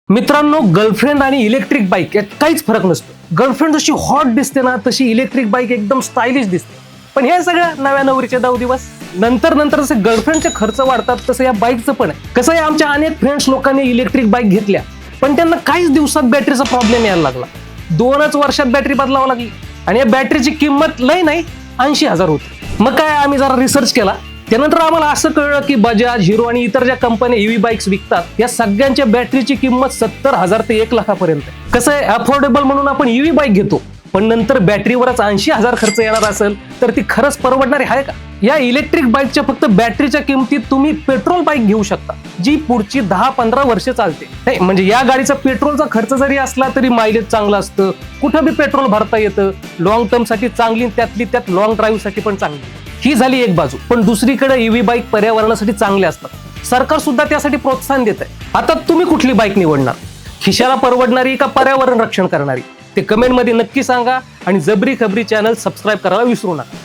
मित्रांनो, गर्लफ्रेंड आणि electric bike यात काहीच फरक नसतो. गर्लफ्रेंड जशी हॉट दिसते ना, तशी इलेक्ट्रिक बाईक एकदम स्टायलिश दिसते. पण हे सगळं नव्या नवरीचे 10 दिवस. नंतर जसे गर्लफ्रेंडचे खर्च वाढतात तसं या बाईकचं पण आहे. कसं आहे, आमच्या अनेक फ्रेंड्स लोकांनी इलेक्ट्रिक बाईक घेतल्या, पण त्यांना काहीच दिवसात बॅटरीचा प्रॉब्लेम यायला लागला. 2च वर्षात बॅटरी बदलावं लागली आणि या बॅटरीची किंमत लय नाही 80,000 होती. मग काय, आम्ही जरा रिसर्च केला. त्यानंतर आम्हाला असं कळलं की बजाज, हिरो आणि इतर ज्या कंपन्या ईव्ही बाईक्स विकतात या सगळ्यांच्या बॅटरीची किंमत 70,000 ते 1,00,000पर्यंत. कसं आहे, अफोर्डेबल म्हणून आपण ईव्ही बाईक घेतो, पण नंतर बॅटरीवरच 80,000 खर्च येणार असेल तर ती खरंच परवडणारी आहे का? या इलेक्ट्रिक बाईकच्या फक्त बॅटरीच्या किमतीत तुम्ही पेट्रोल बाईक घेऊ शकता, जी पुढची 10-15 वर्ष चालते. नाही म्हणजे या गाडीचा पेट्रोलचा खर्च जरी असला तरी मायलेज चांगलं असतं, कुठं बी पेट्रोल भरता येतं, लॉंग टर्म साठी चांगली, त्यातली त्यात लॉंग ड्राईव्ह साठी पण चांगली. ही झाली एक बाजू. पण दुसरीकडे ईव्ही बाईक पर्यावरणासाठी चांगले असतात. सरकार सुद्धा त्यासाठी प्रोत्साहन देत आहे. आता तुम्ही कुठली बाईक निवडणार? खिशाला परवडणारी का पर्यावरण रक्षण करणारी? ते कमेंटमध्ये नक्की सांगा आणि जबरी खबरी चॅनल सबस्क्राईब करायला विसरू नका.